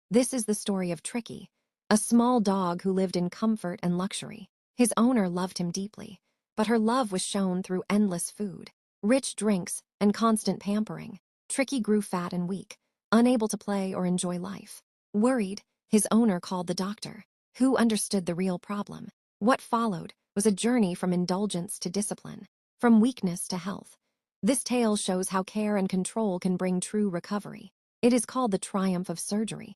This is the story of Tricki, a small dog who lived in comfort and luxury. His owner loved him deeply, but her love was shown through endless food, rich drinks, and constant pampering. Tricki grew fat and weak, unable to play or enjoy life. Worried, his owner called the doctor, who understood the real problem. What followed was a journey from indulgence to discipline, from weakness to health. This tale shows how care and control can bring true recovery. It is called the triumph of surgery.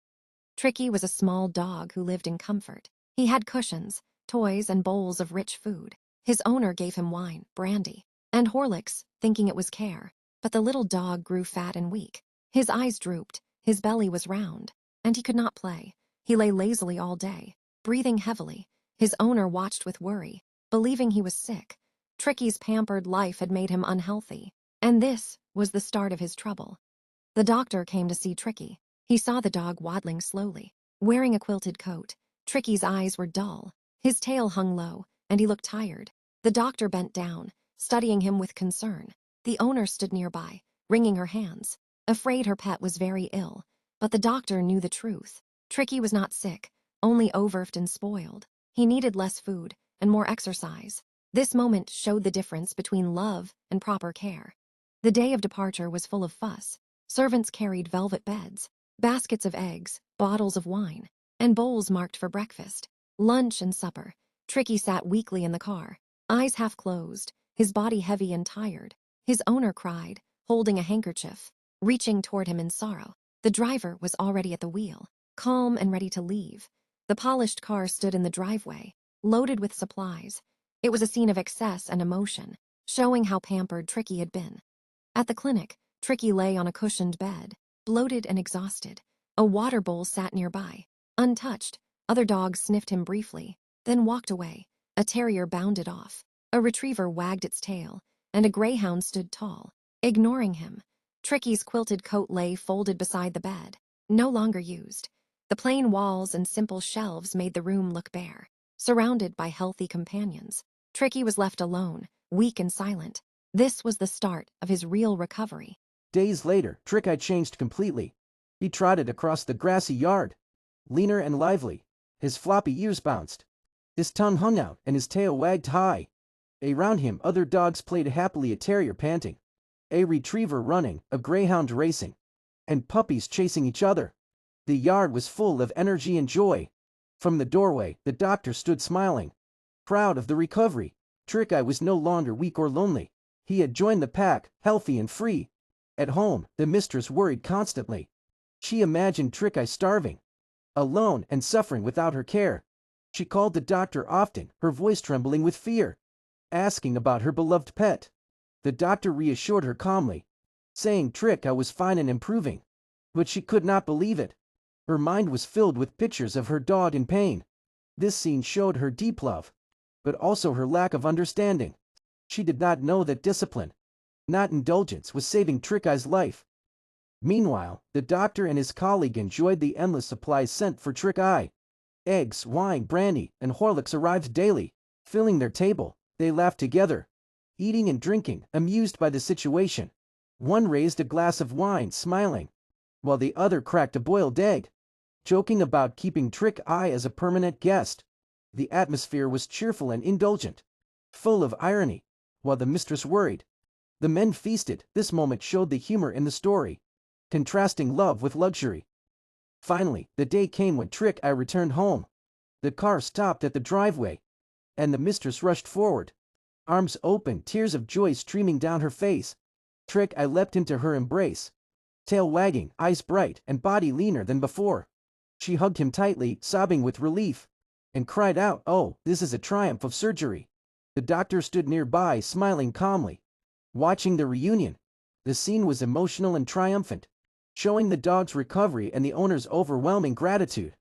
Tricki was a small dog who lived in comfort. He had cushions, toys, and bowls of rich food. His owner gave him wine, brandy, and Horlicks, thinking it was care. But the little dog grew fat and weak. His eyes drooped, his belly was round, and he could not play. He lay lazily all day, breathing heavily. His owner watched with worry, believing he was sick. Tricki's pampered life had made him unhealthy, and this was the start of his trouble. The doctor came to see Tricki. He saw the dog waddling slowly, wearing a quilted coat. Tricki's eyes were dull, his tail hung low, and he looked tired. The doctor bent down, studying him with concern. The owner stood nearby, wringing her hands, afraid her pet was very ill. But the doctor knew the truth. Tricki was not sick, only overfed and spoiled. He needed less food and more exercise. This moment showed the difference between love and proper care. The day of departure was full of fuss. Servants carried velvet beds, baskets of eggs, bottles of wine, and bowls marked for breakfast, lunch, and supper. Tricki sat weakly in the car, eyes half closed, his body heavy and tired. His owner cried, holding a handkerchief, reaching toward him in sorrow. The driver was already at the wheel, calm and ready to leave. The polished car stood in the driveway, loaded with supplies. It was a scene of excess and emotion, showing how pampered Tricki had been. At the clinic, Tricki lay on a cushioned bed, bloated and exhausted. A water bowl sat nearby, untouched. Other dogs sniffed him briefly, then walked away. A terrier bounded off. A retriever wagged its tail, and a greyhound stood tall, ignoring him. Tricki's quilted coat lay folded beside the bed, no longer used. The plain walls and simple shelves made the room look bare, surrounded by healthy companions. Tricki was left alone, weak and silent. This was the start of his real recovery. Days later, Tricki changed completely. He trotted across the grassy yard, leaner and lively. His floppy ears bounced. His tongue hung out and his tail wagged high. Around him, other dogs played happily, a terrier panting, a retriever running, a greyhound racing, and puppies chasing each other. The yard was full of energy and joy. From the doorway, the doctor stood smiling, proud of the recovery. Tricki was no longer weak or lonely. He had joined the pack, healthy and free. At home, the mistress worried constantly. She imagined Tricki starving, alone and suffering without her care. She called the doctor often, her voice trembling with fear, asking about her beloved pet. The doctor reassured her calmly, saying Tricki was fine and improving. But she could not believe it. Her mind was filled with pictures of her dog in pain. This scene showed her deep love, but also her lack of understanding. She did not know that discipline, not indulgence, was saving Tricki's life. Meanwhile, the doctor and his colleague enjoyed the endless supplies sent for Tricki. Eggs, wine, brandy, and Horlicks arrived daily, filling their table. They laughed together, eating and drinking, amused by the situation. One raised a glass of wine, smiling, while the other cracked a boiled egg, joking about keeping Tricki as a permanent guest. The atmosphere was cheerful and indulgent, full of irony, while the mistress worried. The men feasted. This moment showed the humor in the story, contrasting love with luxury. Finally, the day came when Tricki returned home. The car stopped at the driveway, and the mistress rushed forward, arms open, tears of joy streaming down her face. Tricki leapt into her embrace, tail wagging, eyes bright, and body leaner than before. She hugged him tightly, sobbing with relief, and cried out, "Oh, this is a triumph of surgery." The doctor stood nearby, smiling calmly, watching the reunion. The scene was emotional and triumphant, showing the dog's recovery and the owner's overwhelming gratitude.